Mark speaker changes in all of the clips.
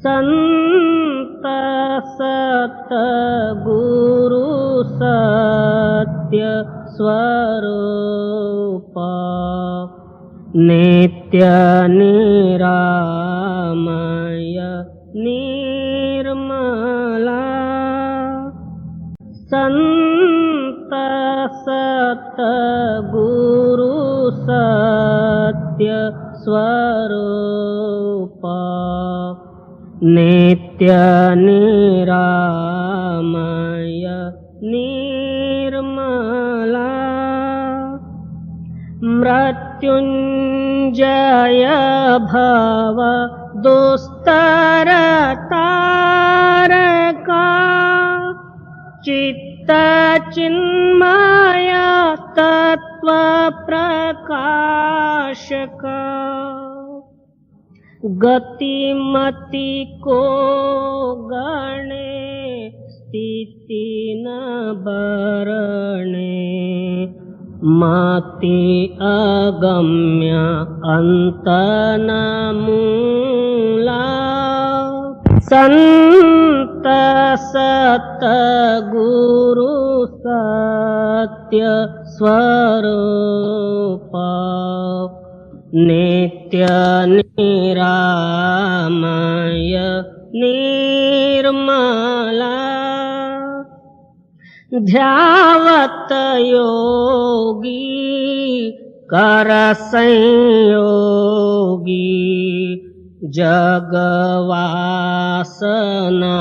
Speaker 1: संत सतगुरु सत्य स्वरूप नित्य निरामय निर्मला संत सतगुरु सत्य स्वरूप नित्य निरामय निर्मला मृत्युंजय भव दुस्तर तारका चित्त चिन्मय तत्व प्रकाशका गतिमति को गणे स्थिति न बरणे मति अगम्य अंत न मूला संत सतगुरु सत्य स्वरूप नित्य निरामय निर्मला ध्यावत योगी कर संयोगी जगवासना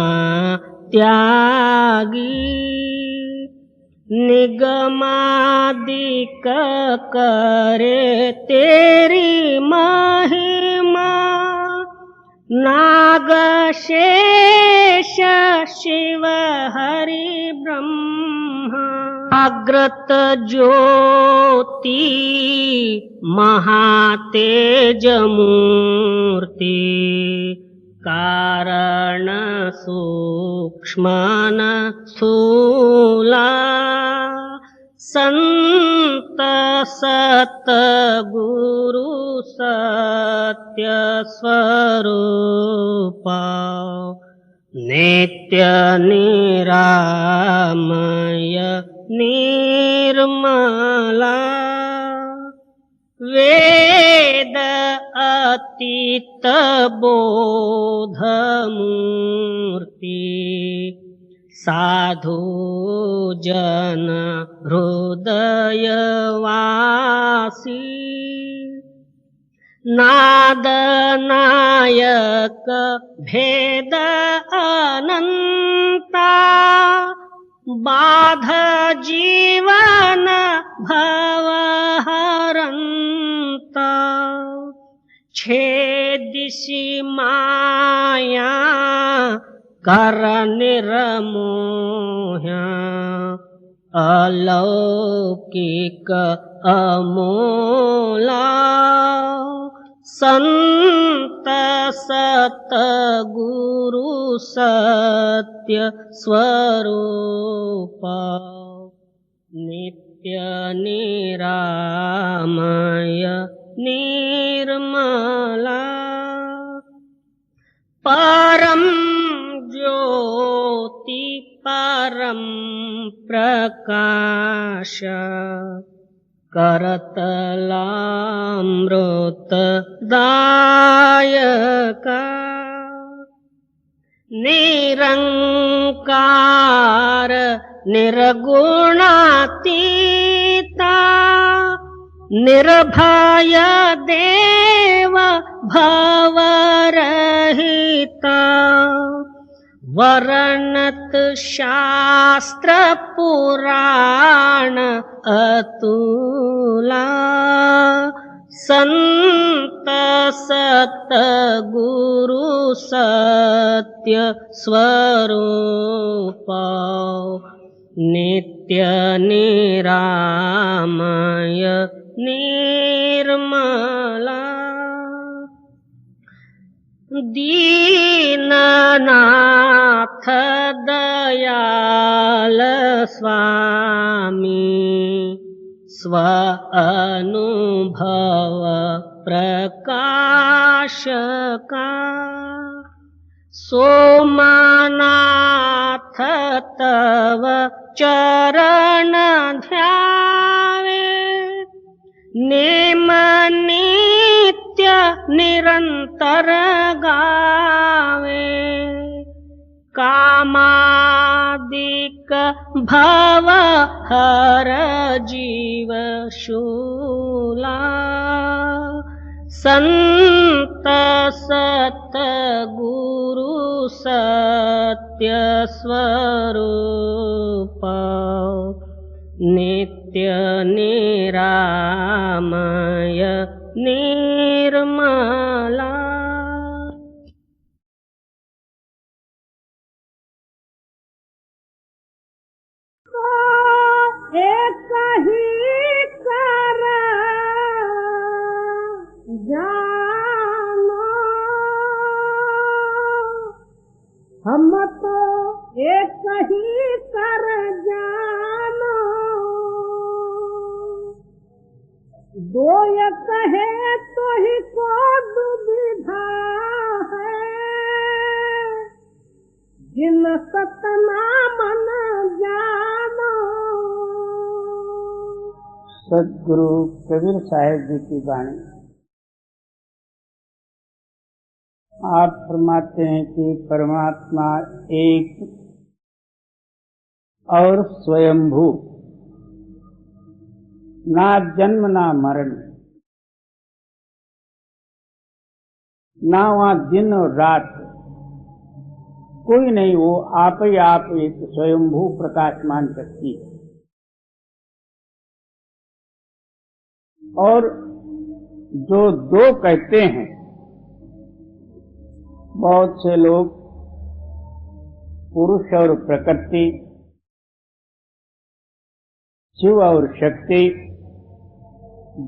Speaker 1: त्यागी निगमादिक करे तेरी महिमा नाग शेष शिव हरि ब्रह्मा अग्रत ज्योति महातेज मूर्ति कारण सूक्ष्मन स्थूला संत सतगुरु सत्य स्वरूप नित्य निरामय निर्मला वेद अतीत बोध मूर्ति साधु जन हृदय वासी नाद नायक भेद अनंता बाध जीवन भव हरंता छेदिसि माया कर निर्मोह्या अलौकिक अमोला संत सतगुरु सत्य स्वरूप नित्य निरामय निर्मला परम ज्योति परम प्रकाश करतलामृत दायका निरंकार निर्गुणातीता निर्भय देव भवरहिता वर्णत शास्त्र पुराण अतुला संत सतगुरु सत्य स्वरूप नित्य निरामय निर्मला दीननाथ दयाल स्वामी स्व अनुभव प्रकाश का सोमनाथ तव चरण ध्यावे नेम नित्य निरंतर गावे कामादिक भव हर जीव शूला संत सत गुरु सत्य स्वरूप नित्य निरामय निर्मला।
Speaker 2: एक ही कर जानो हम तो एक ही कर जानो दो एक है तो ही को दुविधा है जिन सतनाम न जानो।
Speaker 3: सदगुरु कबीर साहिब जी की वाणी। आप फरमाते हैं कि परमात्मा एक और स्वयंभू, ना जन्म ना मरण, ना वहाँ दिन और रात, कोई नहीं, वो आप ही आप एक स्वयंभू प्रकाशमान शक्ति है। और जो दो कहते हैं, बहुत से लोग पुरुष और प्रकृति, शिव और शक्ति,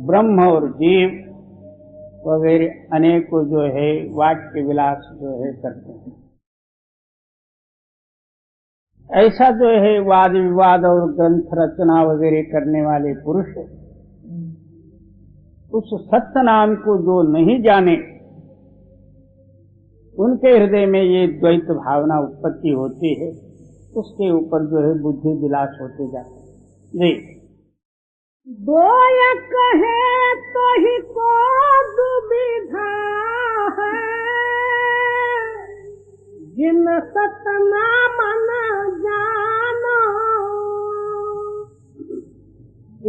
Speaker 3: ब्रह्म और जीव वगैरह अनेकों जो है वाक्य विलास जो है करते हैं। ऐसा जो है वाद विवाद और ग्रंथ रचना वगैरह करने वाले पुरुष उस सत्य नाम को जो नहीं जाने, उनके हृदय में ये द्वैत भावना उत्पत्ति होती है, उसके ऊपर जो है बुद्धि विलास होते जाते हैं। जी,
Speaker 2: दो एक है तो ही को दुविधा है जिन सतनाम न जानो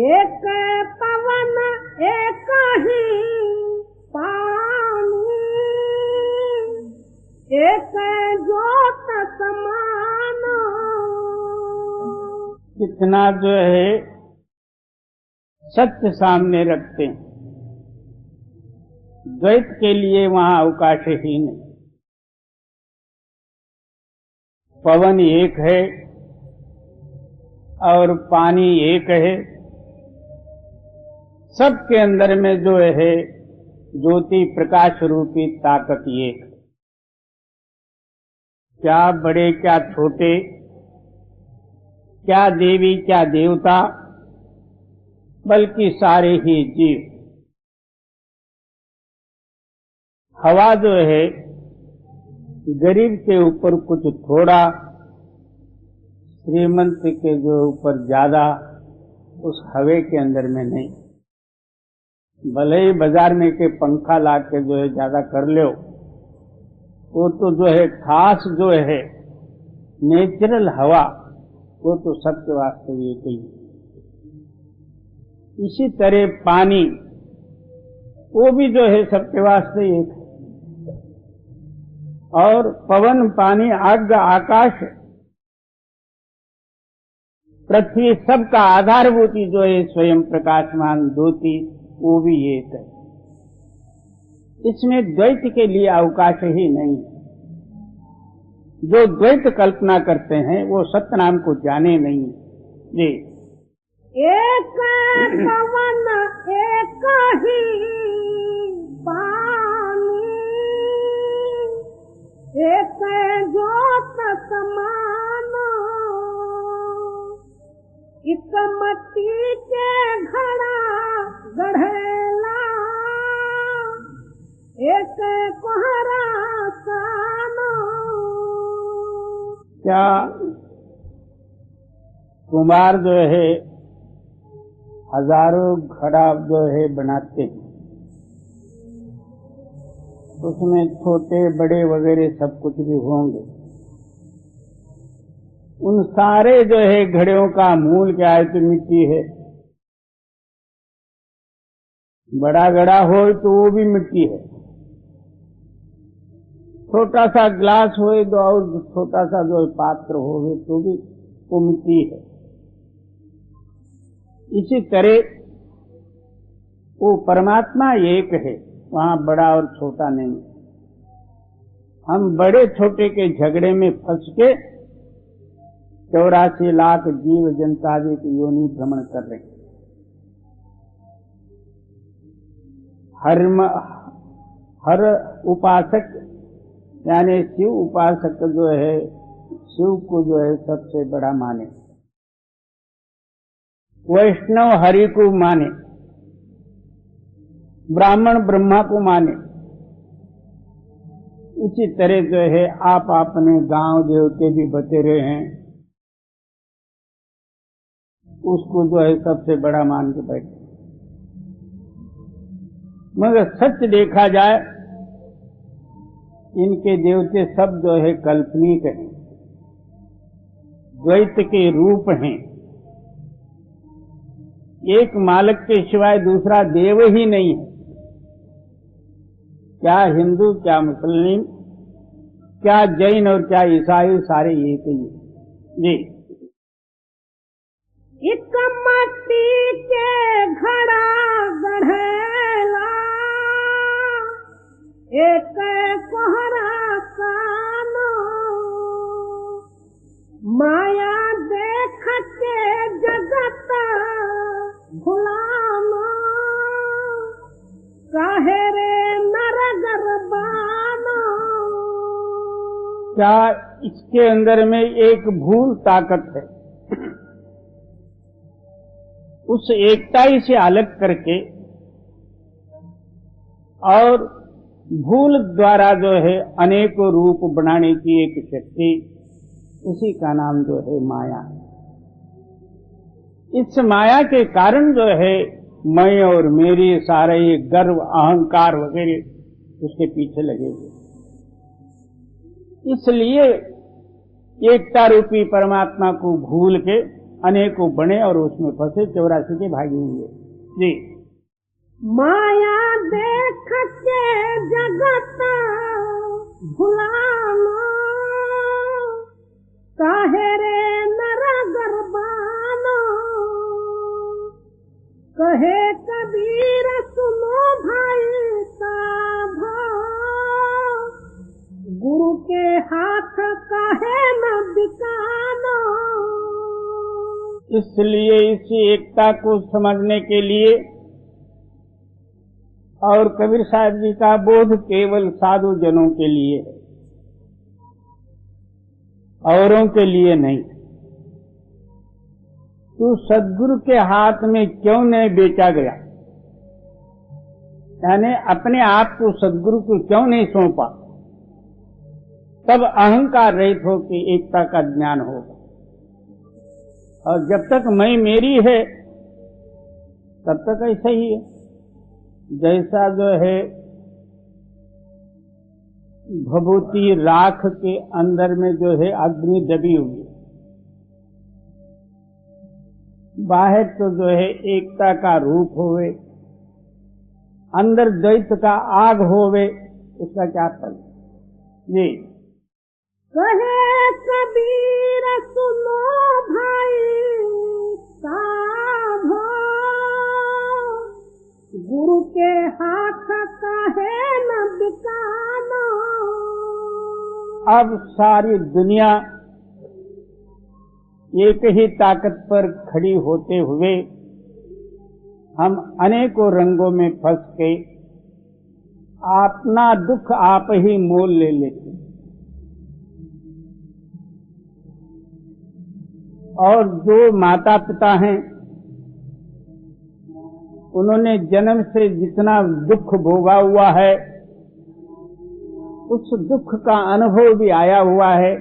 Speaker 2: एक पवन एक ही पानी एक ज्योत समान।
Speaker 3: कितना जो है सत्य सामने रखते हैं, द्वैत के लिए वहां अवकाश ही नहीं। पवन एक है और पानी एक है, सबके अंदर में जो है ज्योति प्रकाश रूपी ताकत एक है। क्या बड़े क्या छोटे, क्या देवी क्या देवता, बल्कि सारे ही जीव। हवा जो है गरीब के ऊपर कुछ थोड़ा, श्रीमंत के जो ऊपर ज्यादा, उस हवे के अंदर में नहीं। भले ही बाजार में के पंखा ला के जो है ज्यादा कर लो, वो तो जो है खास जो है नेचुरल हवा, वो तो सबके वास्ते एक ही। इसी तरह पानी, वो भी जो है सबके वास्ते एक है। और पवन, पानी, आग, आकाश, पृथ्वी, सबका आधारभूति जो है स्वयं प्रकाशमान ज्योति, वो भी एक है। इसमें द्वैत के लिए अवकाश ही नहीं। जो द्वैत कल्पना करते हैं वो सत्य नाम को जाने नहीं। जी,
Speaker 2: एक पवन एक ही पानी एक ज्योत समान। इस मट्टी के घड़ा गढ़ेला एक कोहरा सानो।
Speaker 3: क्या कुम्हार जो है हजारों घड़ा जो है बनाते हैं, उसमें छोटे बड़े वगैरह सब कुछ भी होंगे। उन सारे जो है घड़ों का मूल क्या है? तो मिट्टी है। बड़ा घड़ा हो तो वो भी मिट्टी है, छोटा सा ग्लास हो तो और छोटा सा जो पात्र हो तो भी वो मिट्टी है। इसी तरह वो परमात्मा एक है, वहां बड़ा और छोटा नहीं। हम बड़े छोटे के झगड़े में फंस के 84 लाख जीव जंतादि की योनि भ्रमण कर रहे हैं। हर उपासक यानी शिव उपासक जो है शिव को जो है सबसे बड़ा माने, वैष्णव हरि को माने, ब्राह्मण ब्रह्मा को माने। इसी तरह जो है आप अपने गांव देवते भी बचे रहे हैं, उसको जो है सबसे बड़ा मान के बैठे। मगर सच देखा जाए इनके देवते सब जो है काल्पनिक हैं, द्वैत के रूप हैं। एक मालिक के सिवाय दूसरा देव ही नहीं है। क्या हिंदू, क्या मुस्लिम, क्या जैन और क्या ईसाई, सारे एक ही जी।
Speaker 2: एक मट्टी के घड़ा गढ़ेला, एक कोहरा कानो, माया देख के जगत भुलाना, काहे रे नर गरबाना।
Speaker 3: क्या इसके अंदर में एक भूल ताकत है? उस एकताई से अलग करके और भूल द्वारा जो है अनेकों रूप बनाने की एक शक्ति, उसी का नाम जो है माया है। इस माया के कारण जो है मैं और मेरी सारे ये गर्व अहंकार वगैरह उसके पीछे लगे हुए। इसलिए एकता रूपी परमात्मा को भूल के अनेकों बने और उसमें फंसे 84 के भागी हुए जी।
Speaker 2: माया देख के जगत भुलाना, काहे रे नर गरबाना। कहे कबीर सुनो भाई साधो, गुरु के हाथ काहे न बिकाना।
Speaker 3: इसलिए इसी एकता को समझने के लिए और कबीर साहब जी का बोध केवल साधु जनों के लिए है, औरों के लिए नहीं। तो सद्गुरु के हाथ में क्यों नहीं बेचा गया? यानी अपने आप को सद्गुरु को क्यों नहीं सौंपा? तब अहंकार रहित हो कि एकता का ज्ञान होगा। और जब तक मैं मेरी है तब तक ऐसा ही है। जैसा जो है भभूति राख के अंदर में जो है अग्नि दबी हुई, बाहर तो जो है एकता का रूप होवे, अंदर द्वैत का आग होवे, उसका क्या फल जी।
Speaker 2: कहे कबीर सुनो भाई साधो, गुरु के हाथ काहे न बिकाना।
Speaker 3: अब सारी दुनिया एक ही ताकत पर खड़ी होते हुए हम अनेकों रंगों में फंस के अपना दुख आप ही मोल ले लेते। और जो माता पिता हैं उन्होंने जन्म से जितना दुख भोगा हुआ है, उस दुख का अनुभव भी आया हुआ है।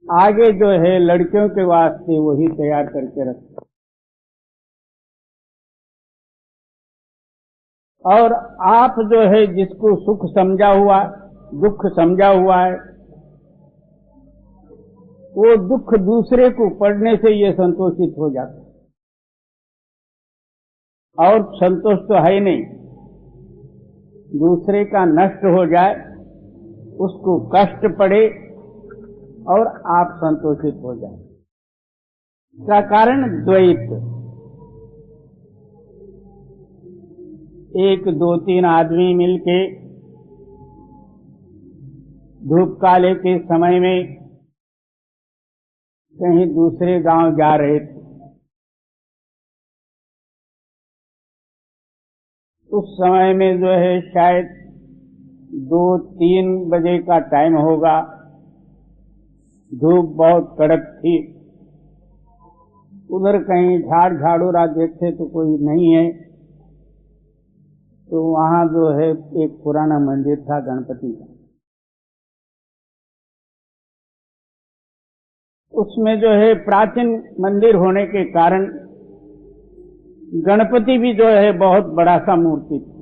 Speaker 3: आगे जो है लड़कियों के वास्ते वही तैयार करके रखते। और आप जो है जिसको सुख समझा हुआ, दुख समझा हुआ है, वो दुख दूसरे को पड़ने से ये संतोषित हो जाता है। और संतोष तो है ही नहीं, दूसरे का नष्ट हो जाए, उसको कष्ट पड़े और आप संतोषित हो जाए। इसका कारण द्वैत। एक दो तीन आदमी मिलके धूप काले के समय में कहीं दूसरे गांव जा रहे थे। उस समय में जो है शायद 2-3 बजे का टाइम होगा, धूप बहुत कड़क थी। उधर कहीं झाड़ झाड़ूरा देखे तो कोई नहीं है, तो वहां जो है एक पुराना मंदिर था गणपति का। उसमें जो है प्राचीन मंदिर होने के कारण गणपति भी जो है बहुत बड़ा सा मूर्ति थी,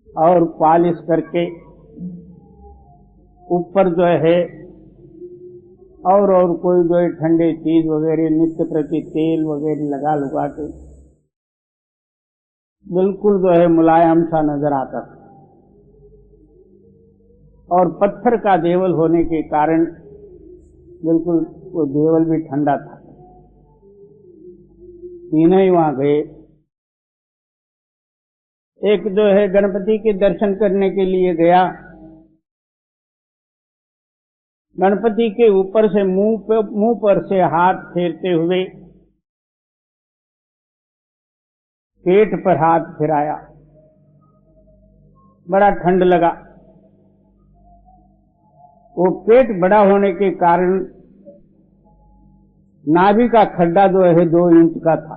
Speaker 3: और पॉलिश करके ऊपर जो है और कोई जो है ठंडे चीज वगैरह नित्य प्रति तेल वगैरह लगा लुगा के बिल्कुल जो है मुलायम सा नजर आता था। और पत्थर का देवल होने के कारण बिल्कुल वो देवल भी ठंडा था। तीनों ही वहां गए। एक जो है गणपति के दर्शन करने के लिए गया, गणपति के ऊपर से मुंह पर से हाथ फेरते हुए पेट पर हाथ फिराया। बड़ा ठंड लगा। वो पेट बड़ा होने के कारण नाभि का खड्डा जो है 2 इंच का था,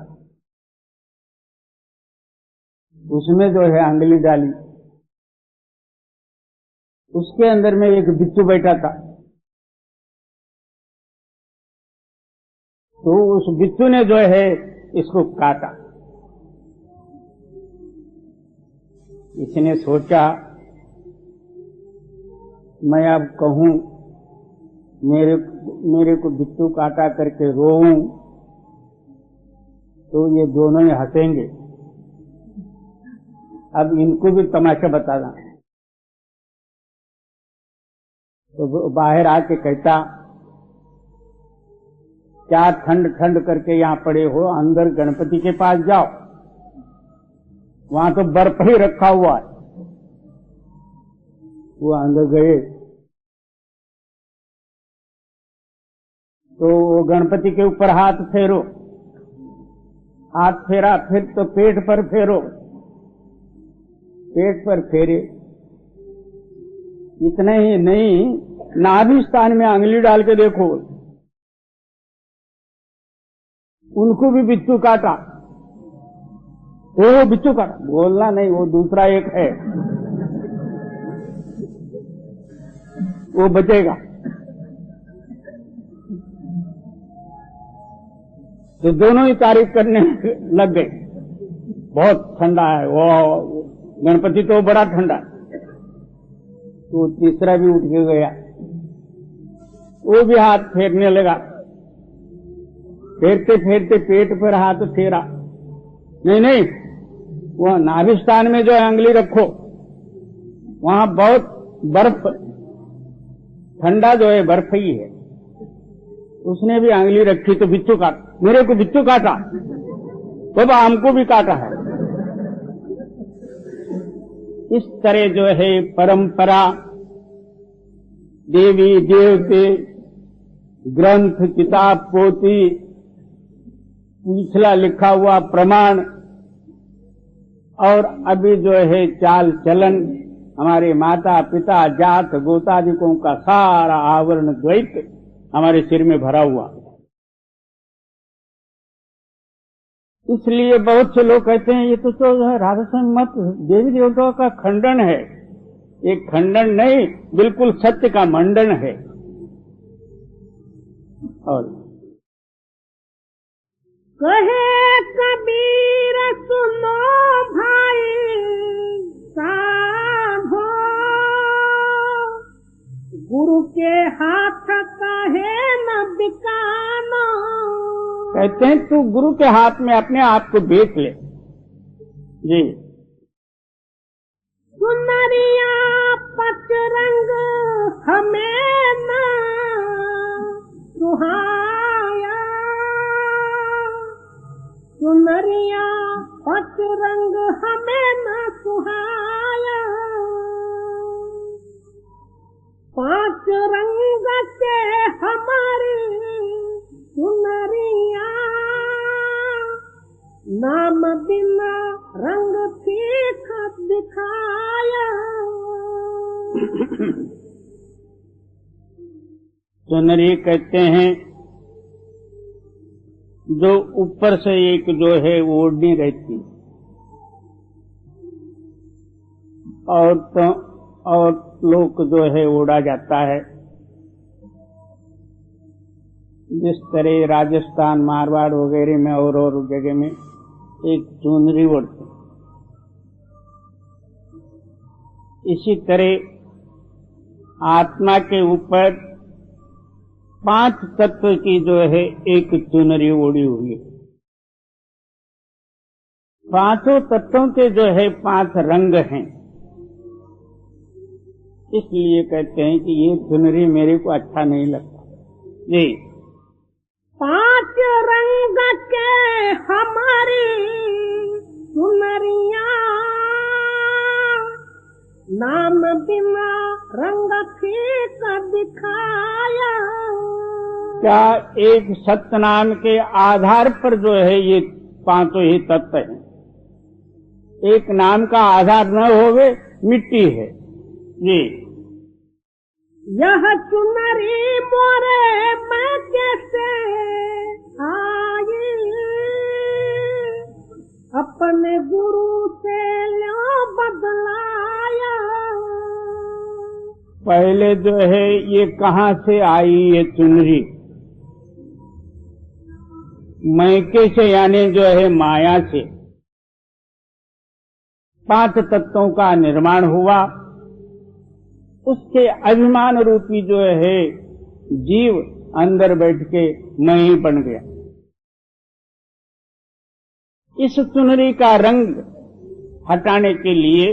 Speaker 3: उसमें जो है अंगुली डाली। उसके अंदर में एक बिच्छू बैठा था, तो उस बिच्छू ने जो है इसको काटा। इसने सोचा मैं अब कहूं मेरे को बिच्छू काटा करके रोऊं तो ये दोनों ही हंसेंगे, अब इनको भी तमाशा बताना। तो बाहर आके कहता, क्या ठंड ठंड करके यहां पड़े हो, अंदर गणपति के पास जाओ, वहां तो बर्फ ही रखा हुआ है। वो अंदर गए तो वो गणपति के ऊपर हाथ फेरो, हाथ फेरा, फिर तो पेट पर फेरो, पेट पर फेरे। इतना ही नहीं, नाभि स्थान में अंगुली डाल के देखो, उनको भी बिच्छू काटा। वो बिच्छू काटा, बोलना नहीं, वो दूसरा एक है, वो बचेगा। तो दोनों ही तारीफ करने लग गए, बहुत ठंडा है वो गणपति, तो बड़ा ठंडा। तो तीसरा भी उठ के गया, वो भी हाथ फेरने लगा। फेरते फेरते पेट पर हाथ फेरा, नहीं, वह नाभि स्थान में जो है अंगुली रखो, वहां बहुत बर्फ, ठंडा जो है बर्फ ही है। उसने भी अंगुली रखी तो बिच्छू काटा, मेरे को बिच्छू काटा, तो हमको भी काटा है। इस तरह जो है परंपरा, देवी देवते, ग्रंथ, किताब, पोथी, पिछला लिखा हुआ प्रमाण, और अभी जो है चाल चलन, हमारे माता पिता जात गोतादिकों का सारा आवरण द्वैत हमारे सिर में भरा हुआ। इसलिए बहुत से लोग कहते हैं ये तो राधास्वामी मत देवी देवताओं का खंडन है। एक खंडन नहीं, बिल्कुल सत्य का मंडन है। और
Speaker 2: कहे कबीर सुनो भाई साधो, गुरु के हाथ का है न बिकाना।
Speaker 3: कहते हैं तू गुरु के हाथ में अपने आप को बेच ले। जी।
Speaker 2: सुनरिया पचरंग हमें न सुहाया, सुनरिया पचरंग हमें न सुहाया। पांच रंग के हमारी सुनरिया, नाम बिना रंग फीक दिखाया।
Speaker 3: सुनरी कहते हैं जो ऊपर से एक जो है ओढ़नी रहती और लोग जो है ओढ़ा जाता है। जिस तरह राजस्थान मारवाड़ वगैरह में और जगह में एक चुनरी ओढ़ते, इसी तरह आत्मा के ऊपर 5 तत्व की जो है एक चुनरी ओढ़ी हुई है। 5 तत्वों के जो है 5 रंग हैं। इसलिए कहते हैं कि ये चुनरी मेरे को अच्छा नहीं लगता। जी।
Speaker 2: 5 रंग के हमारी सुनरिया, नाम बिना रंग फीक दिखाया।
Speaker 3: क्या एक सत्य नाम के आधार पर जो है ये 5 ही तत्व हैं। एक नाम का आधार न होवे मिट्टी है। जी।
Speaker 2: यह चुनरी मोरे मैं कैसे आई, अपने गुरु से लो बदलाया।
Speaker 3: पहले जो है ये कहाँ से आई ये चुनरी? मैके से, यानी जो है माया से 5 तत्वों का निर्माण हुआ। उसके अभिमान रूपी जो है जीव अंदर बैठ के मैं ही बन गया। इस चुनरी का रंग हटाने के लिए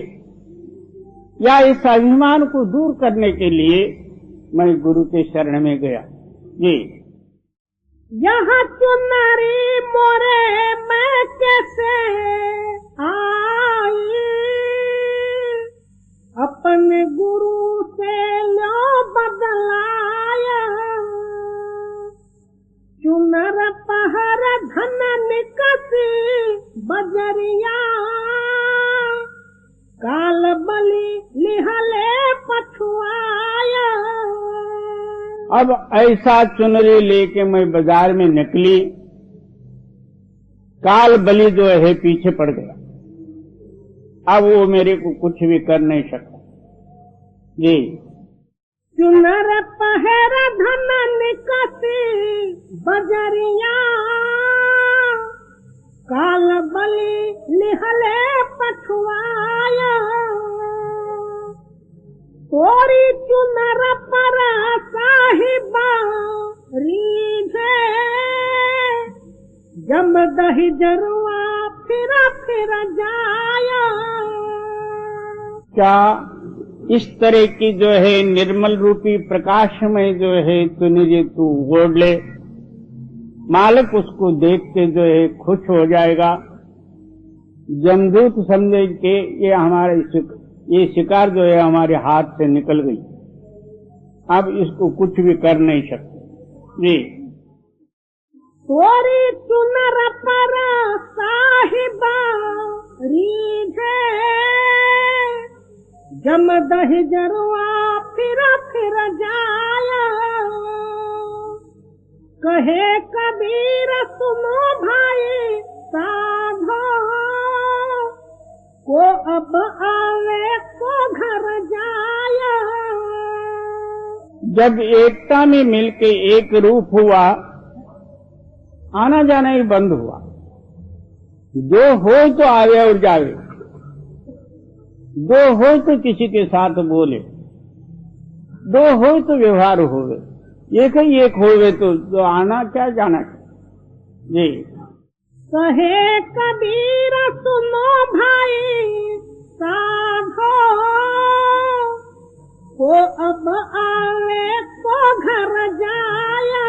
Speaker 3: या इस अभिमान को दूर करने के लिए मैं गुरु के शरण में गया। जी।
Speaker 2: यह चुनरी मोरे मैं कैसे आई, अपने गुरु से लो बदलाया। चुनर पहर धन निकसी बजरिया, काल बलि लिहले पछुआया।
Speaker 3: अब ऐसा चुनरी लेके मैं बाजार में निकली, काल बलि जो है पीछे पड़ गया। अब वो मेरे को कुछ भी कर नहीं सकता। जी।
Speaker 2: चुनर पहर धन निकसी बजरिया, काल बलि लिहले पछुआया। तोरी चुनर पर साहिबा रीझे, जम दही जरुआ फिर जाया।
Speaker 3: क्या इस तरह की जो है निर्मल रूपी प्रकाश में जो है चुनरी तू ओढ़ ले, मालिक उसको देख के जो है खुश हो जाएगा। जमदूत समझे कि ये शिकार जो है हमारे हाथ से निकल गई, अब इसको कुछ भी कर नहीं सकते। जी।
Speaker 2: तोरी चुनर पर साहिबा रीझे, जम दही जरुआ फिर जाया। कहे कबीर सुनो भाई साधो, को अब आवे को घर जाया।
Speaker 3: जब एकता में मिलके एक रूप हुआ आना जाना ही बंद हुआ। जो हो तो आवे और जावे, दो हो तो किसी के साथ बोले, दो हो तो व्यवहार होवे, एक ही एक होवे तो आना क्या जाना जी।
Speaker 2: कहे कबीर सुनो भाई साधो, को अब आवे को घर जाया।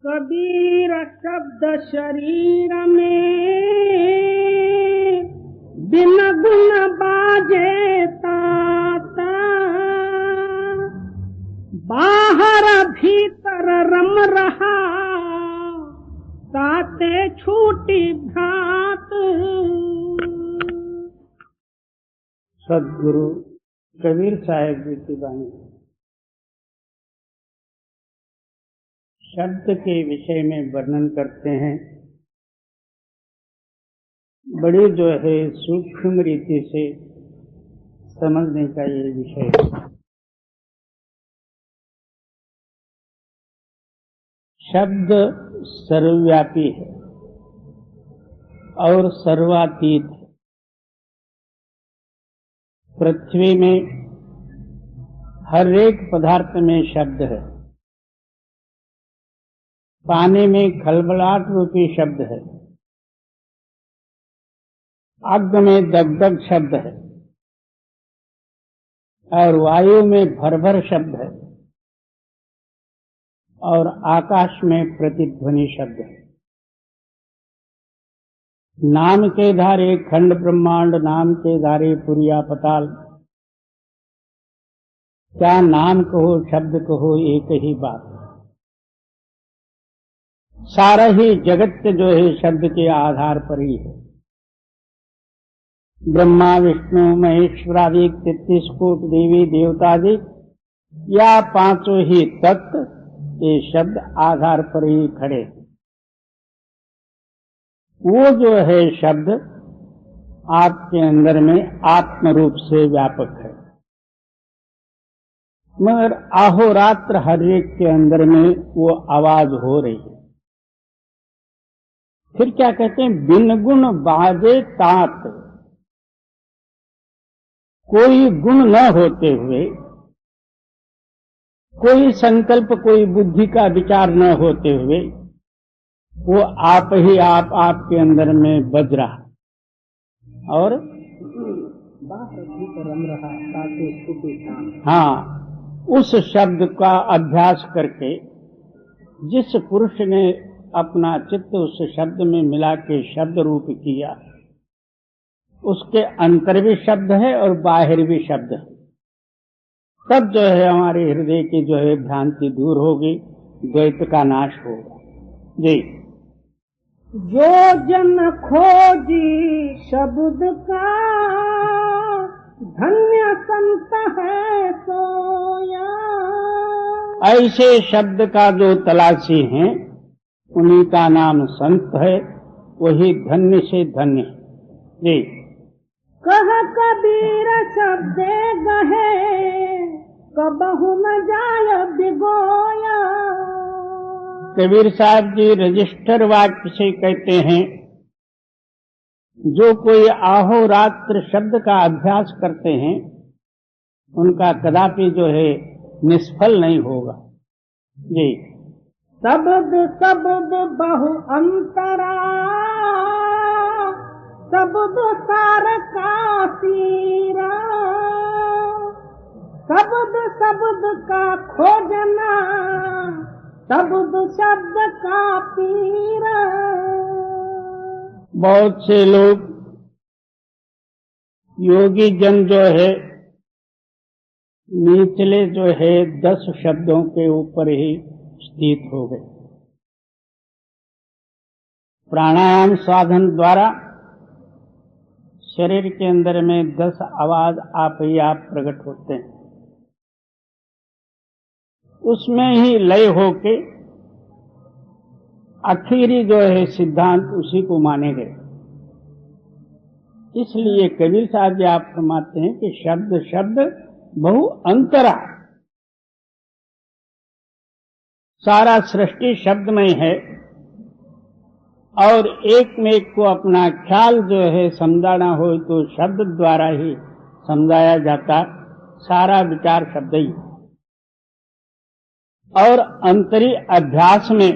Speaker 2: कबीर शब्द शरीर में बिन गुण बाजे ताता, बाहर भीतर रम रहा ताते छूटी भ्रात।
Speaker 3: सदगुरु कबीर साहेब जी की वाणी शब्द के विषय में वर्णन करते हैं। बड़ी जो है सूक्ष्म रीति से समझने का ये विषय है। शब्द सर्वव्यापी है और सर्वातीत है। पृथ्वी में हर एक पदार्थ में शब्द है। पानी में खलबलाहट रूपी शब्द है, आग में दगदग शब्द है, और वायु में भरभर शब्द है, और आकाश में प्रतिध्वनि शब्द है। नाम के धारे खंड ब्रह्मांड, नाम के धारे पुरिया पताल। क्या नाम कहो शब्द कहो एक ही बात। सारा ही जगत जो है शब्द के आधार पर ही है। ब्रह्मा विष्णु महेश्वरादि 33 कोटि देवी देवतादि या पांचों ही तत्व ये शब्द आधार पर ही खड़े। वो जो है शब्द आपके अंदर में आत्म रूप से व्यापक है, मगर अहोरात्र हर एक के अंदर में वो आवाज हो रही है। फिर क्या कहते हैं, बिन गुण बाजे तात। कोई गुण न होते हुए, कोई संकल्प कोई बुद्धि का विचार न होते हुए वो आप ही आप आपके अंदर में बज रहा और रम रहा। हाँ, उस शब्द का अभ्यास करके जिस पुरुष ने अपना चित्त उस शब्द में मिला के शब्द रूप किया, उसके अंतर भी शब्द है और बाहर भी शब्द है। तब जो है हमारे हृदय की जो है भ्रांति दूर होगी, द्वैत का नाश होगा जी।
Speaker 2: जो जन खोजी शब्द का धन्य संत है सोया।
Speaker 3: ऐसे शब्द का जो तलाशी है उन्हीं का नाम संत है, वही धन्य से धन्य जी।
Speaker 2: कह कबीर शब्द गहे कबहु न जाय बिगोया।
Speaker 3: कबीर साहब जी रजिस्टर वाक्य से कहते हैं, जो कोई अहोरात्र शब्द का अभ्यास करते हैं उनका कदापि जो है निष्फल नहीं होगा जी।
Speaker 2: शब्द शब्द बहु अंतरा, शब्द सार का सीरा। शब्द शब्द का खोजना, शब्द शब्द का पीरा।
Speaker 3: बहुत से लोग योगी जन जो है निचले जो है 10 शब्दों के ऊपर ही स्थित हो गए। प्राणायाम साधन द्वारा शरीर के अंदर में 10 आवाज आप ही आप प्रकट होते हैं, उसमें ही लय होके आखिरी जो है सिद्धांत उसी को माने गए। इसलिए कबीर साहब जी आप फरमाते हैं कि शब्द शब्द बहु अंतरा। सारा सृष्टि शब्दमय है और एक में एक को अपना ख्याल जो है समझाना हो तो शब्द द्वारा ही समझाया जाता। सारा विचार शब्द ही। और अंतरी अभ्यास में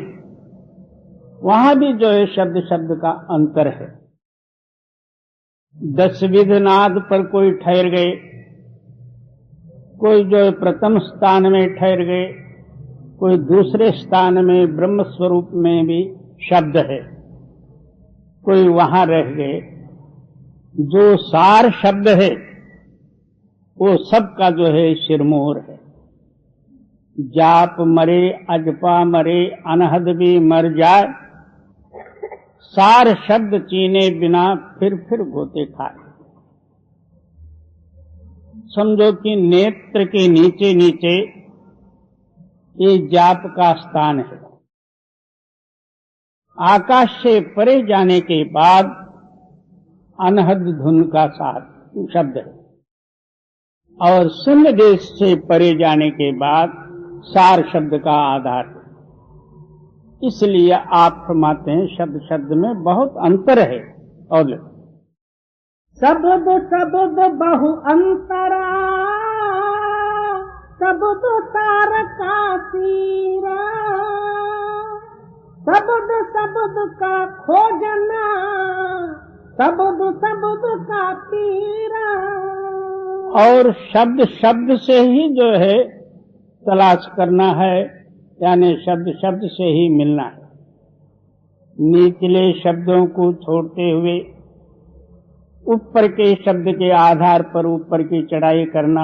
Speaker 3: वहां भी जो है शब्द शब्द का अंतर है। 10 विध नाद पर कोई ठहर गए, कोई जो है प्रथम स्थान में ठहर गए, कोई दूसरे स्थान में ब्रह्म स्वरूप में भी शब्द है, कोई वहां रह गए। जो सार शब्द है वो सबका जो है सिरमोर है। जाप मरे अजपा मरे अनहद भी मर जाए, सार शब्द चीने बिना फिर गोते खाए। समझो कि नेत्र के नीचे नीचे ये जाप का स्थान है। आकाश से परे जाने के बाद अनहद धुन का सार शब्द है और शून्य देश से परे जाने के बाद सार शब्द का आधार है। इसलिए आप फरमाते हैं शब्द शब्द में बहुत अंतर है। और
Speaker 2: शब्द शब्द बहु अंतरा, शब्द सार का सीरा, शब्द शब्द का खोजना, शब्द शब्द का पीरा।
Speaker 3: और शब्द शब्द से ही जो है तलाश करना है, यानी शब्द शब्द से ही मिलना है। निचले शब्दों को छोड़ते हुए ऊपर के शब्द के आधार पर ऊपर की चढ़ाई करना,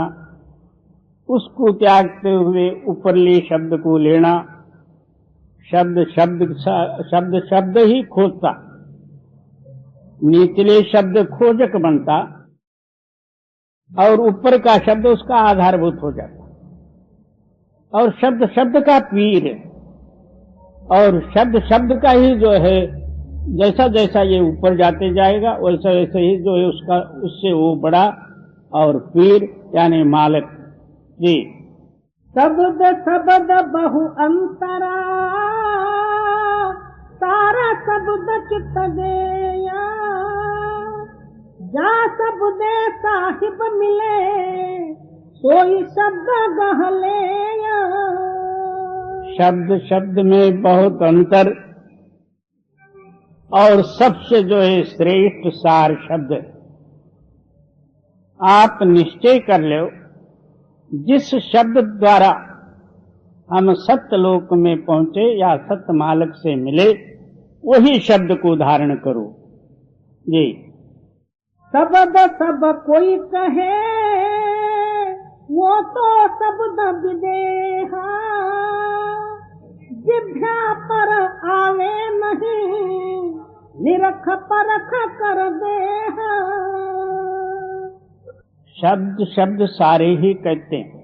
Speaker 3: उसको त्यागते हुए ऊपरले शब्द को लेना। शब्द शब्द शब्द ही खोजता, निचले शब्द खोजक बनता और ऊपर का शब्द उसका आधारभूत हो जाता। और शब्द शब्द का पीर है और शब्द शब्द का ही जो है जैसा जैसा ये ऊपर जाते जाएगा वैसा वैसे ही जो है उसका उससे वो बड़ा और पीर यानी मालिक। जी।
Speaker 2: शब्द शब्द बहु अंतरा, सारा शब्द चित्त गया, जा शब्द साहिब मिले, सोई शब्द गहले।
Speaker 3: शब्द शब्द में बहुत अंतर और सबसे जो है श्रेष्ठ सार शब्द है। आप निश्चय कर लो, जिस शब्द द्वारा हम सत्यलोक में पहुंचे या सत्य मालिक से मिले वही शब्द को धारण करो। जी।
Speaker 2: शब्द सब कोई कहे वो तो शब्द विदेहा, जिभ्या पर आवे नहीं, निरख परख कर दे।
Speaker 3: शब्द शब्द सारे ही कहते हैं।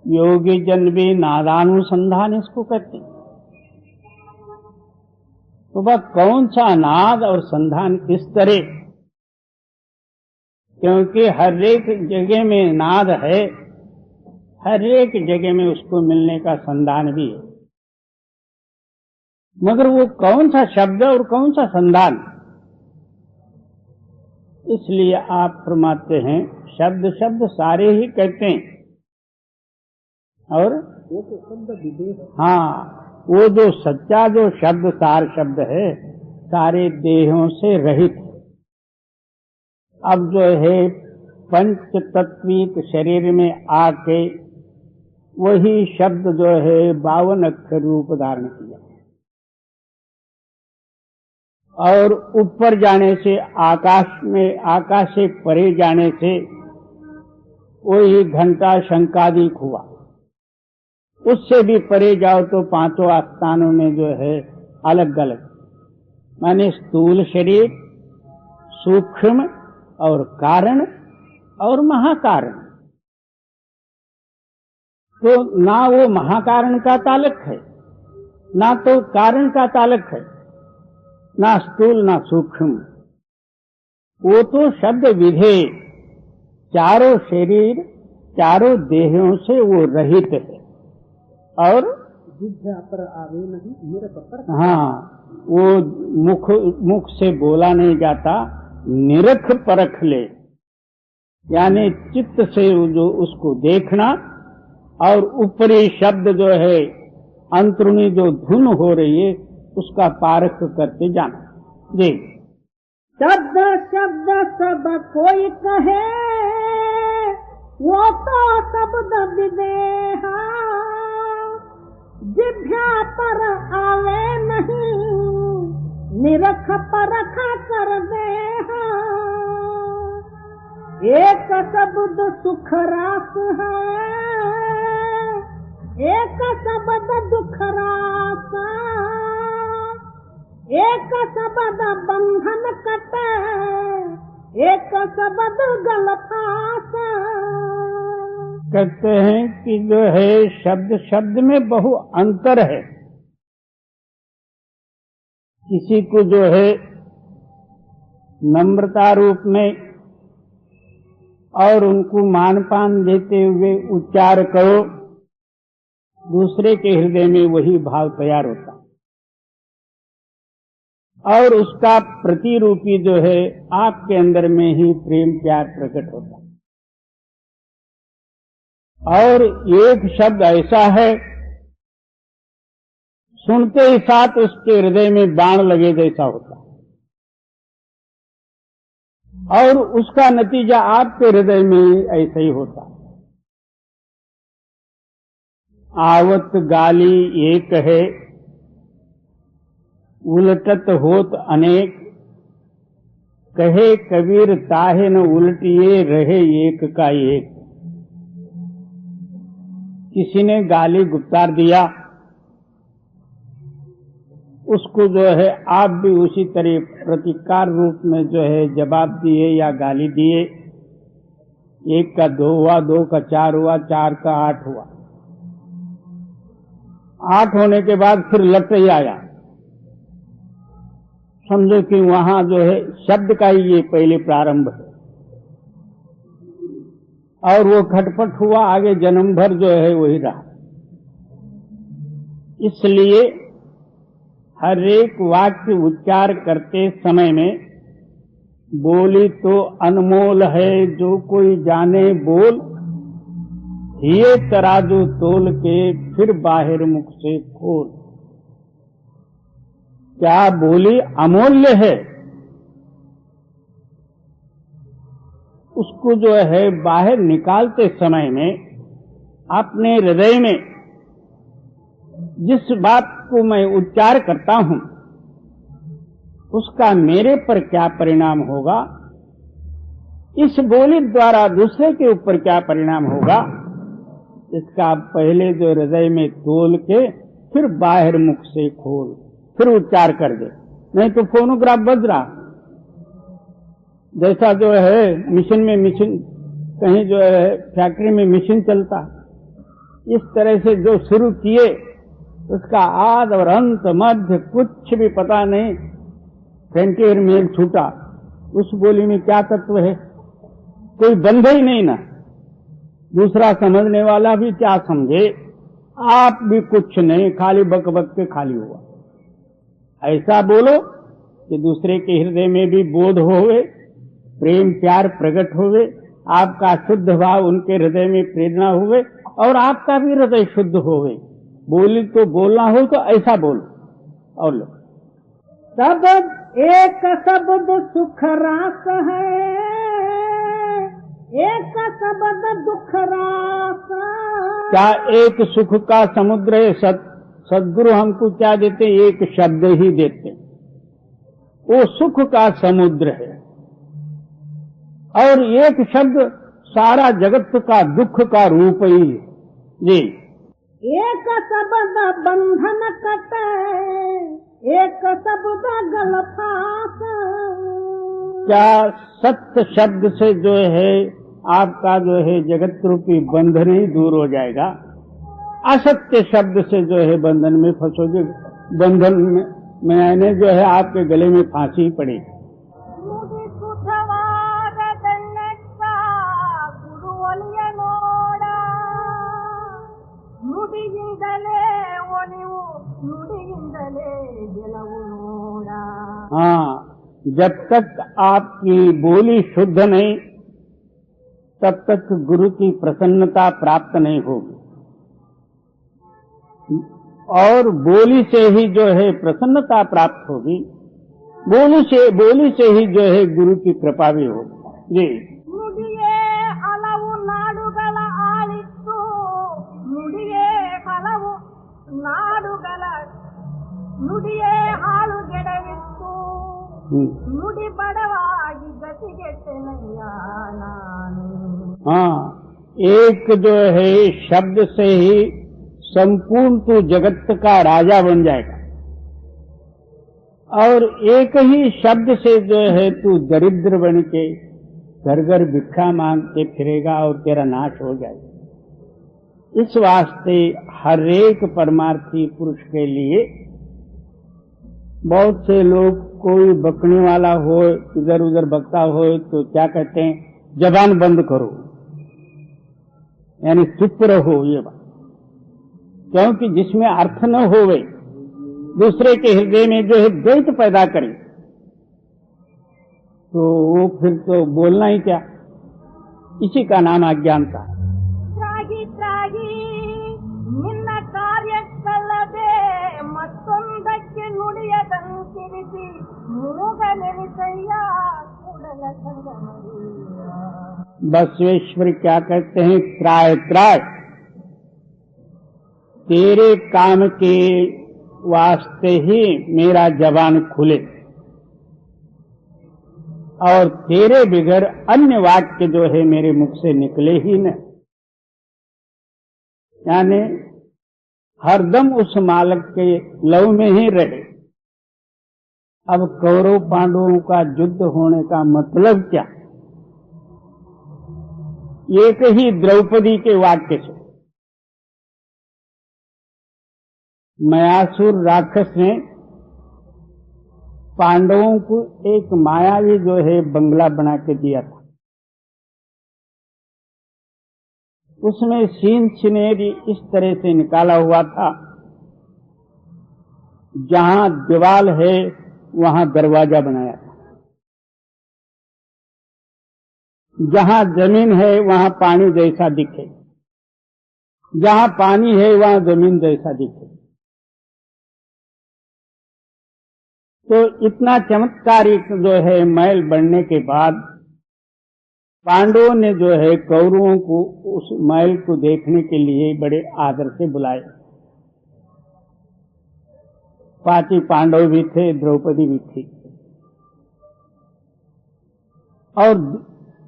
Speaker 3: योगी जन भी नादानुसंधान इसको कहते हैं। तो वह कौन सा नाद और संधान किस तरह, क्योंकि हर एक जगह में नाद है, हर एक जगह में उसको मिलने का संधान भी है, मगर वो कौन सा शब्द और कौन सा संधान। इसलिए आप फरमाते हैं शब्द शब्द सारे ही कहते हैं। और वो तो शब्द विदेश, हाँ, वो जो सच्चा जो शब्द सार शब्द है सारे देहों से रहित है। अब जो है पंच तत्विक शरीर में आके वही शब्द जो है 52 अक्षर रूप धारण किया और ऊपर जाने से आकाश में, आकाश से परे जाने से वही घंटा शंकादिक हुआ। उससे भी परे जाओ तो 5 स्थानों में जो है अलग अलग, माने स्थूल शरीर, सूक्ष्म और कारण और महाकारण। तो ना वो महाकारण का ताल्लुक है, ना तो कारण का ताल्लुक है, ना स्थूल ना सूक्ष्म। वो तो शब्द विधेय, चारों शरीर चारों देहों से वो रहित है। और
Speaker 2: जिभ्या पर आवे नहीं निरख पर।
Speaker 3: हाँ, वो मुख से बोला नहीं जाता, निरख परख ले, यानी चित्त से जो उसको देखना और ऊपरी शब्द जो है, अंतरुणी जो धुन हो रही है उसका पारख करते जाना। जी।
Speaker 2: शब्द शब्द सब कोई कहे, वो तो शब्द विदेहा, जिभ्या पर आवे नहीं निरख परख कर देहा। एक शब्द सुख रास है, एक शब्द दुख रास, एक शब्द बंधन कटे, एक शब्द गल फास।
Speaker 3: कहते हैं कि जो है शब्द शब्द में बहु अंतर है। किसी को जो है नम्रता रूप में और उनको मानपान देते हुए उच्चार करो, दूसरे के हृदय में वही भाव तैयार होता और उसका प्रतिरूपी जो है आपके अंदर में ही प्रेम प्यार प्रकट होता। और एक शब्द ऐसा है, सुनते ही साथ उसके हृदय में बाण लगे जैसा होता और उसका नतीजा आपके हृदय में ऐसा ही होता। आवत गाली एक है, उलटत होत अनेक, कहे कबीर ताहे न उलटिए रहे एक का एक। किसी ने गाली गुप्तार दिया, उसको जो है आप भी उसी तरह प्रतिकार रूप में जो है जवाब दिए या गाली दिए। एक का 2 हुआ, 2 का 4 हुआ, 4 का 8 हुआ। 8 होने के बाद फिर लट ही आया। समझो कि वहां जो है शब्द का ही ये पहले प्रारंभ है और वो खटपट हुआ, आगे जन्म भर जो है वही रहा। इसलिए हर एक वाक्य उच्चार करते समय में बोली तो अनमोल है, जो कोई जाने बोल, ये तराजू तोल के फिर बाहर मुख से खोल। क्या बोली अमूल्य है, उसको जो है बाहर निकालते समय में अपने हृदय में जिस बात को मैं उच्चार करता हूं उसका मेरे पर क्या परिणाम होगा, इस बोली द्वारा दूसरे के ऊपर क्या परिणाम होगा, इसका पहले जो हृदय में तोल के फिर बाहर मुख से खोल, फिर उच्चार कर दे। नहीं तो फोनोग्राफ बज रहा, जैसा जो है मिशन में मिशन, कहीं जो है फैक्ट्री में मिशन चलता, इस तरह से जो शुरू किए उसका आद और अंत मध्य कुछ भी पता नहीं, फ्रंटियर मेल छूटा। उस बोली में क्या तत्व है, कोई बंध ही नहीं ना। दूसरा समझने वाला भी क्या समझे, आप भी कुछ नहीं, खाली बक बक के खाली हुआ। ऐसा बोलो कि दूसरे के हृदय में भी बोध होवे, प्रेम प्यार प्रकट होवे, आपका शुद्ध भाव उनके हृदय में प्रेरणा होवे और आपका भी हृदय शुद्ध होवे। बोली तो बोलना हो तो ऐसा बोलो। और लो,
Speaker 2: शब्द एक शब्द सुख रास है, एक शब्द दुख रास।
Speaker 3: क्या एक सुख का समुद्र है? सदगुरु हमको क्या देते, एक शब्द ही देते, वो सुख का समुद्र है। और एक शब्द सारा जगत का दुख का रूप ही है। जी।
Speaker 2: एक शब्द बंधन कटे, एक शब्द गल फास।
Speaker 3: क्या सत्य शब्द से जो है आपका जो है जगत रूपी बंधन ही दूर हो जाएगा? असत्य शब्द से जो है बंधन में फंसोगे, बंधन में जो है आपके गले में फांसी पड़ेगी।
Speaker 2: ನುಡಿಯಿಂದಲೇ ಒಲಿವು ನುಡಿಯಿಂದಲೇ ಗೆಲುವು ನೋಡ.
Speaker 3: हाँ, जब तक आपकी बोली शुद्ध नहीं तब तक गुरु की प्रसन्नता प्राप्त नहीं होगी। और बोली से ही जो है प्रसन्नता प्राप्त होगी, बोली से ही जो है गुरु की कृपा भी होगी। जी,
Speaker 2: ನುಡಿಯೇ ಹಲವು ನಾಡುಗಳ ಆಳಿತ್ತು, ನುಡಿಯೇ ಹಲವು ನಾಡುಗಳ ನುಡಿಯೇ ಹಾಳುಗೆಡವಿತ್ತು, ನುಡಿ ಬಡವಾಗಿ ಗತಿಗೆಟ್ಟೆನಯ್ಯ ನಾನು.
Speaker 3: हाँ, एक जो है शब्द से ही संपूर्ण तू जगत का राजा बन जाएगा, और एक ही शब्द से जो है तू दरिद्र बन के घर घर भिक्षा मांग के फिरेगा और तेरा नाश हो जाएगा। इस वास्ते हर एक परमार्थी पुरुष के लिए बहुत से लोग, कोई बकने वाला हो, इधर उधर बकता हो तो क्या कहते हैं, जबान बंद करो, यानी चुप रहो, ये बात। क्योंकि जिसमें अर्थ न होवे, दूसरे के हृदय में जो है द्वैत पैदा करे, तो वो फिर तो बोलना ही क्या, इसी का नाम अज्ञानता।
Speaker 2: ತ್ರಾಗಿ ತ್ರಾಗಿ ನಿನ್ನ ಕಾರ್ಯಕ್ಕಲ್ಲದೆ ಮತ್ತೊಂದಕ್ಕೆ ನುಡಿಯದಂತಿರಿಸಿ ಮೂಗನೆನಿಸಯ್ಯ ಕೂಡಲ ಸಂಗಮಯ್ಯ.
Speaker 3: बसवेश्वर क्या कहते हैं, त्राय त्राय, तेरे काम के वास्ते ही मेरा जबान खुले, और तेरे बिगड़ अन्य वाक्य जो है मेरे मुख से निकले ही न। यानी हरदम उस मालक के लव में ही रहे। अब कौरव पांडवों का युद्ध होने का मतलब क्या, एक ही द्रौपदी के वाक्य से। मयासुर राक्षस ने पांडवों को एक मायावी जो है बंगला बना के दिया था। उसमें सीन सिनेरी इस तरह से निकाला हुआ था, जहां दीवार है वहां दरवाजा बनाया था, जहां जमीन है वहां पानी जैसा दिखे, जहां पानी है वहां जमीन जैसा दिखे। तो इतना चमत्कारिक जो है महल बनने के बाद पांडवों ने जो है कौरवों को उस महल को देखने के लिए बड़े आदर से बुलाए। 5 पांडव भी थे, द्रौपदी भी थी, और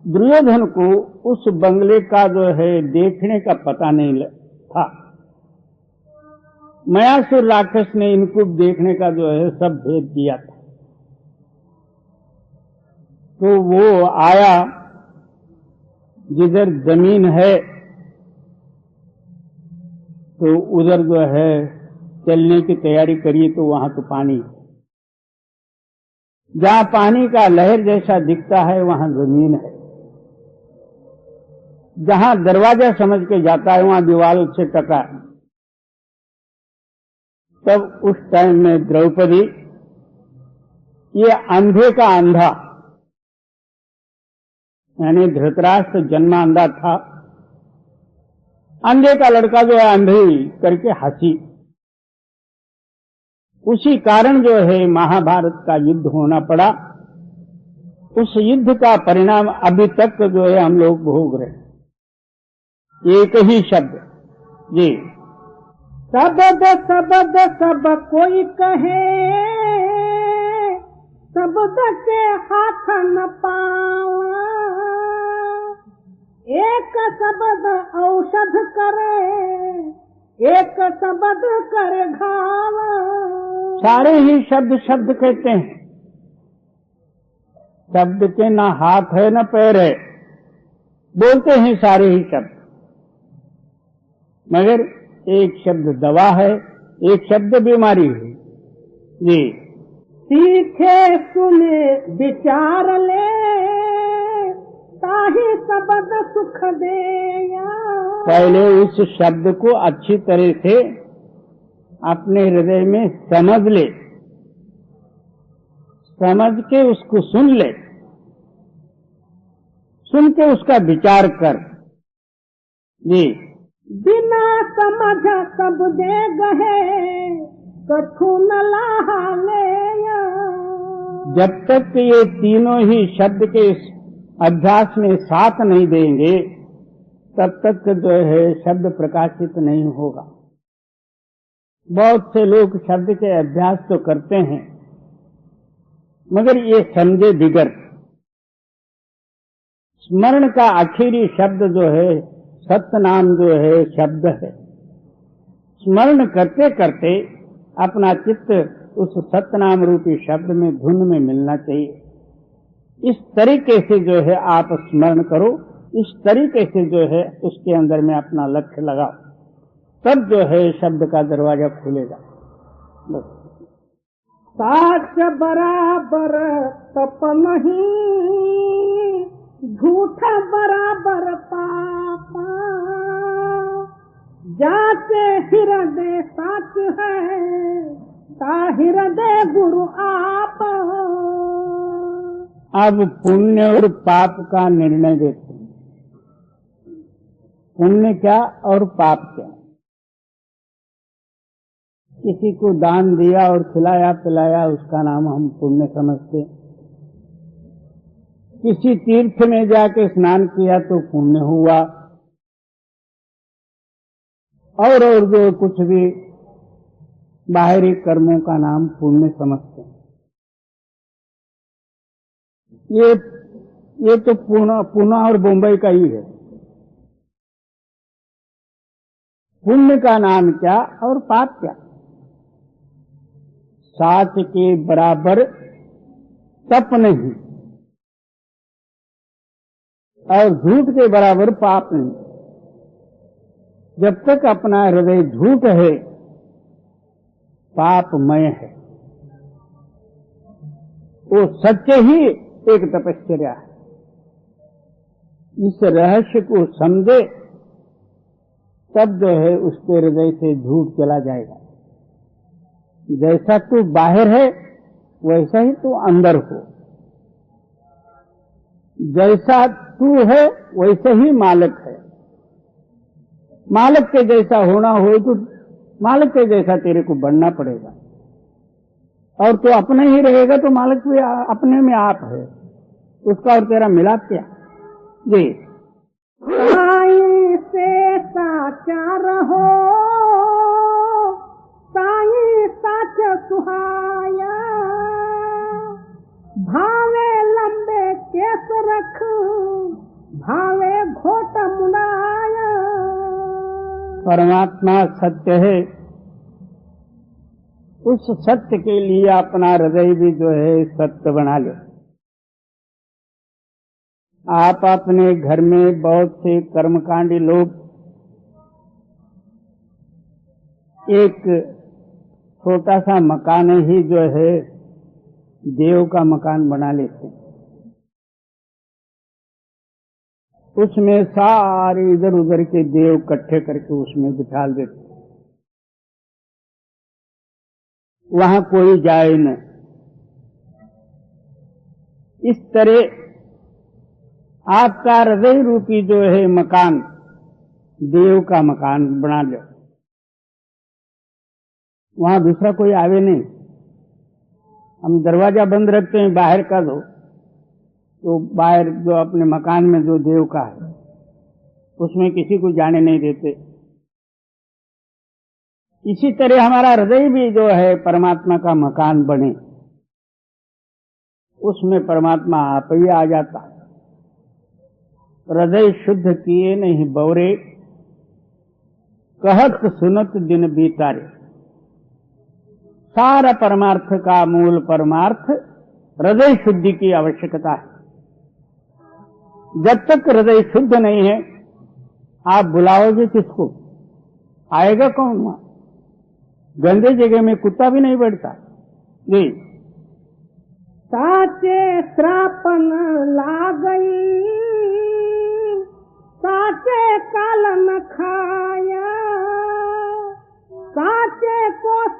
Speaker 3: दुर्योधन को उस बंगले का जो है देखने का पता नहीं था। मयासुर राक्षस ने इनको देखने का जो है सब भेद दिया था। तो वो आया, जिधर जमीन है तो उधर जो है चलने की तैयारी करिए, तो वहां तो पानी है, जहां पानी का लहर जैसा दिखता है वहां जमीन है, जहां दरवाजा समझ के जाता है वहां दीवार से टका है। तब उस टाइम में द्रौपदी, ये अंधे का अंधा, यानी धृतराष्ट्र जन्मा अंधा था, अंधे का लड़का जो है अंधे करके हंसी। उसी कारण जो है महाभारत का युद्ध होना पड़ा। उस युद्ध का परिणाम अभी तक जो है हम लोग भोग रहे। एक ही शब्द, जी,
Speaker 2: शब्द शब्द सब कोई कहे, शब्द के हाथ न पावा, एक शब्द औषध करे, एक शब्द करे घावा।
Speaker 3: सारे ही शब्द शब्द कहते हैं। शब्द के ना हाथ है ना पैर है, बोलते हैं सारे ही शब्द, मगर एक शब्द दवा है, एक शब्द बीमारी है। जी,
Speaker 2: सीखे सुने विचार ले, ताही सबद सुख देया।
Speaker 3: पहले उस शब्द को अच्छी तरह से अपने हृदय में समझ ले, समझ के उसको सुन ले, सुन के उसका विचार कर। जी,
Speaker 2: बिना समझ सब दे गहे कछु न लाहा लेया।
Speaker 3: जब तक ये तीनों ही शब्द के अभ्यास में साथ नहीं देंगे तब तक जो है शब्द प्रकाशित नहीं होगा। बहुत से लोग शब्द के अभ्यास तो करते हैं मगर ये समझे बिगड़। स्मरण का आखिरी शब्द जो है सतनाम जो है शब्द है। स्मरण करते करते अपना चित्त उस सतनाम रूपी शब्द में धुन में मिलना चाहिए। इस तरीके से जो है आप स्मरण करो, इस तरीके से जो है उसके अंदर में अपना लक्ष्य लगाओ, तब जो है शब्द का दरवाजा खुलेगा। बस।
Speaker 2: साच बराबर तप नहीं, झूठा बराबर पापा। जाके हृदय साच है, ता हृदय गुरु आप।
Speaker 3: अब पुण्य और पाप का निर्णय देते हैं। पुण्य क्या और पाप क्या। किसी को दान दिया और खिलाया पिलाया उसका नाम हम पुण्य समझते। किसी तीर्थ में जाके स्नान किया तो पुण्य हुआ, और जो कुछ भी बाहरी कर्मों का नाम पुण्य समझते हैं। ये तो पुणे और बम्बई का ही है। पुण्य का नाम क्या और पाप क्या। साच के बराबर तप नहीं और झूठ के बराबर पाप नहीं। जब तक अपना हृदय झूठ है, पापमय है, वो सत्य ही एक तपश्चर्या है। इस रहस्य को समझे तब जो है उसके हृदय से झूठ चला जाएगा। जैसा तू बाहर है वैसा ही तू अंदर हो। जैसा तू है वैसे ही मालिक है। मालिक के जैसा होना हो तो मालिक के जैसा तेरे को बनना पड़ेगा। और तो अपने ही रहेगा तो मालिक भी अपने में आप है, उसका और तेरा मिलाप क्या। जी,
Speaker 2: साईं से साचा रहो, साईं साच सुहाया। भावे लंबे केस रख, भावे घोट मुड़ाया।
Speaker 3: परमात्मा सत्य है। उस सत्य के लिए अपना हृदय भी जो है सत्य बना लो। आप अपने घर में बहुत से कर्मकांडी लोग एक छोटा सा मकान ही जो है देव का मकान बना लेते हैं। उसमें सारे इधर उधर के देव इकट्ठे करके उसमें बिठा देते, वहां कोई जाए न। इस तरह आपका हृदय रूपी जो है मकान देव का मकान बना लो, वहां दूसरा कोई आवे नहीं। हम दरवाजा बंद रखते हैं, बाहर का दो तो बाहर जो अपने मकान में जो देव का है उसमें किसी को जाने नहीं देते। इसी तरह हमारा हृदय भी जो है परमात्मा का मकान बने, उसमें परमात्मा आप ही आ जाता। हृदय शुद्ध किए नहीं बौरे, कहत सुनत दिन बीतारे। सारा परमार्थ का मूल परमार्थ हृदय शुद्धि की आवश्यकता है। जब तक हृदय शुद्ध नहीं है आप बुलाओगे किसको, आएगा कौन। वहां गंदे जगह में कुत्ता भी नहीं बैठता। जी,
Speaker 2: साचे श्रापन ला गई,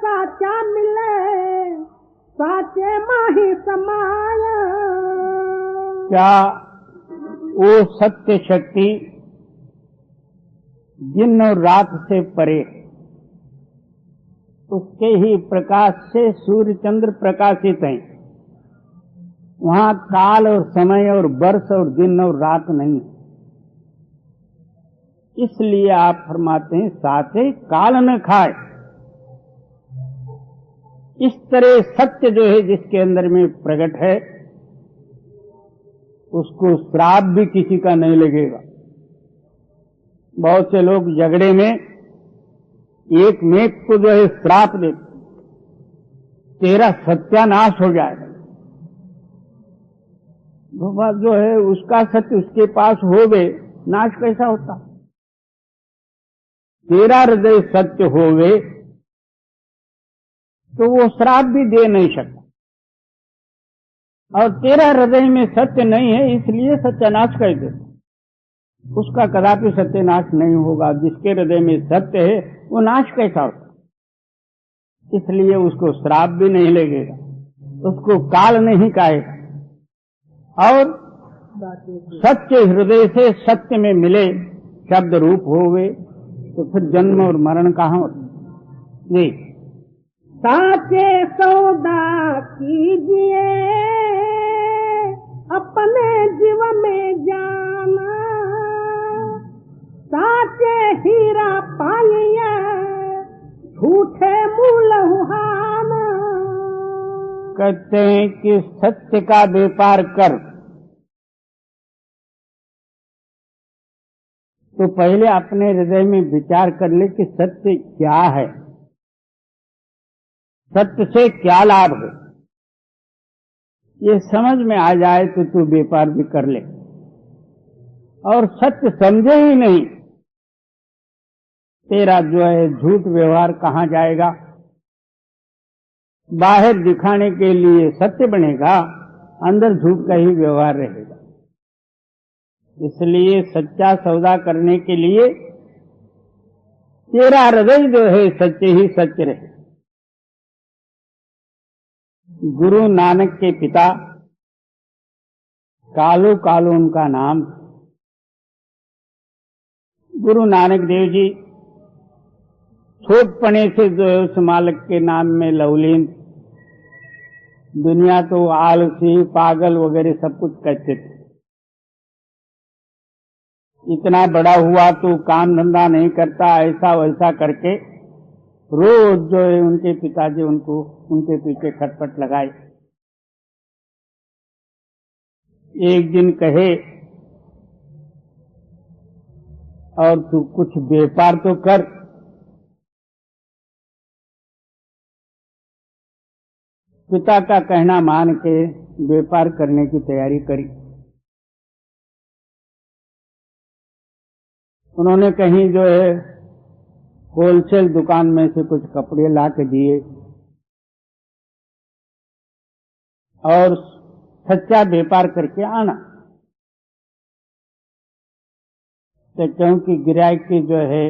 Speaker 2: साचा मिले साचे माही समाया।
Speaker 3: क्या वो सत्य शक्ति दिन और रात से परे, उसके ही प्रकाश से सूर्य चंद्र प्रकाशित हैं। वहां काल और समय और वर्ष और दिन और रात नहीं। इसलिए आप फरमाते हैं साचे काल न खाए। इस तरह सत्य जो है जिसके अंदर में प्रकट है, उसको श्राप भी किसी का नहीं लगेगा। बहुत से लोग झगड़े में एक मेघ को जो है श्राप देते, तेरा सत्यानाश हो जाएगा। वो बात जो है उसका सत्य उसके पास हो गए, नाश कैसा होता? तेरा हृदय सत्य हो गए तो वो श्राप भी दे नहीं सकता। और तेरा हृदय में सत्य नहीं है इसलिए सत्यानाश कर दे, उसका कदापि सत्यानाश नहीं होगा। जिसके हृदय में सत्य है वो नाश कैसा होता? इसलिए उसको श्राप भी नहीं लगेगा, उसको काल नहीं कहेगा। और सत्य हृदय से सत्य में मिले, शब्द रूप होवे, तो फिर जन्म और मरण कहाँ होता? जी,
Speaker 2: साचे सौदा कीजिए अपने जीव में जाना, साचे हीरा पाइए झूठे मूल हुहाना।
Speaker 3: कहते हैं कि सत्य का व्यापार कर, तो पहले अपने हृदय में विचार कर ले कि सत्य क्या है, सत्य से क्या लाभ है। ये समझ में आ जाए तो तू व्यापार भी कर ले। और सत्य समझे ही नहीं, तेरा जो है झूठ व्यवहार कहाँ जाएगा? बाहर दिखाने के लिए सत्य बनेगा, अंदर झूठ का ही व्यवहार रहेगा। इसलिए सच्चा सौदा करने के लिए तेरा हृदय जो है सच्चे ही सत्य रहे। गुरु नानक के पिता कालू कालू उनका नाम। गुरु नानक देव जी छोटपने से जो है उस मालिक के नाम में लवलीन, दुनिया तो आलसी पागल वगैरह सब कुछ कहते थे। इतना बड़ा हुआ तो काम धंधा नहीं करता, ऐसा वैसा करके रोज जो है उनके पिताजी उनको उनके पीछे खटपट लगाए। एक दिन कहे, और तू कुछ व्यापार तो कर। पिता का कहना मान के व्यापार करने की तैयारी करी। उन्होंने कहीं जो है होलसेल दुकान में से कुछ कपड़े ला के दिए और सच्चा व्यापार करके आना। तो क्योंकि गिराक की जो है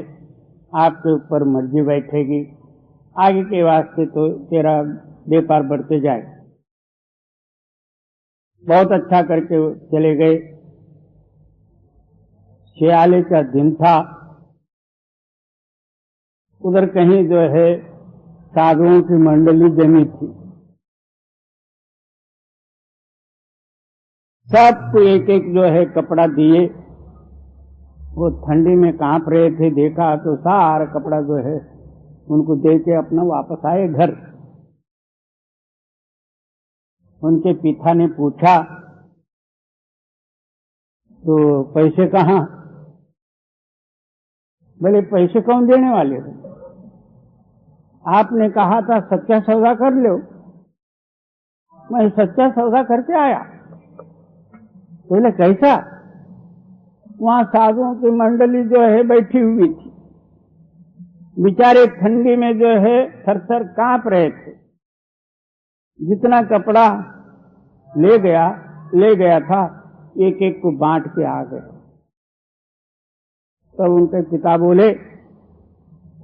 Speaker 3: आपके ऊपर मर्जी बैठेगी, आगे के वास्ते तो तेरा व्यापार बढ़ते जाए। बहुत अच्छा करके चले गए। छियाली का दिन था। उधर कहीं जो है साधुओं की मंडली जमी थी। सबको एक एक जो है कपड़ा दिए। वो ठंडी में कांप रहे थे, देखा तो सारा कपड़ा जो है उनको दे के अपना वापस आए घर। उनके पिता ने पूछा, तो पैसे कहाँ? बोले पैसे कौन देने वाले हो? आपने कहा था सच्चा सौदा कर लो। मैं सच्चा सौदा करके आया। बोले कैसा? वहां साधुओं की मंडली जो है बैठी हुई थी। बेचारे ठंडी में जो है थरथर कांप रहे थे। जितना कपड़ा ले गया था एक एक को बांट के आ गए। तब उनके पिता बोले,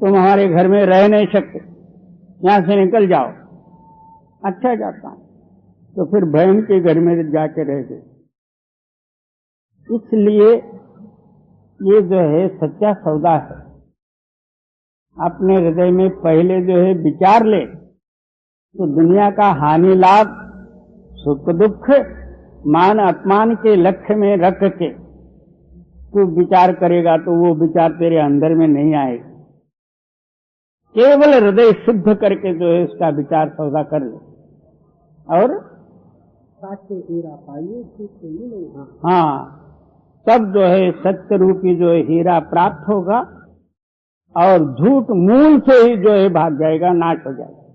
Speaker 3: तुम हमारे घर में रह नहीं सकते, यहां से निकल जाओ। अच्छा जाता हूं। तो फिर बहन के घर में जाके रह गए। इसलिए ये जो है सच्चा सौदा है। अपने हृदय में पहले जो है विचार ले, तो दुनिया का हानि लाभ सुख दुख मान अपमान के लक्ष्य में रख के तू विचार करेगा तो वो विचार तेरे अंदर में नहीं आएगा। केवल हृदय शुद्ध करके जो है उसका विचार सौदा कर ले और
Speaker 2: साचे हीरा पाइए झूठ नहीं नहीं।
Speaker 3: हाँ, तब जो है सत्य रूपी जो है हीरा प्राप्त होगा और झूठ मूल से ही जो है भाग जाएगा, नाश हो जाएगा।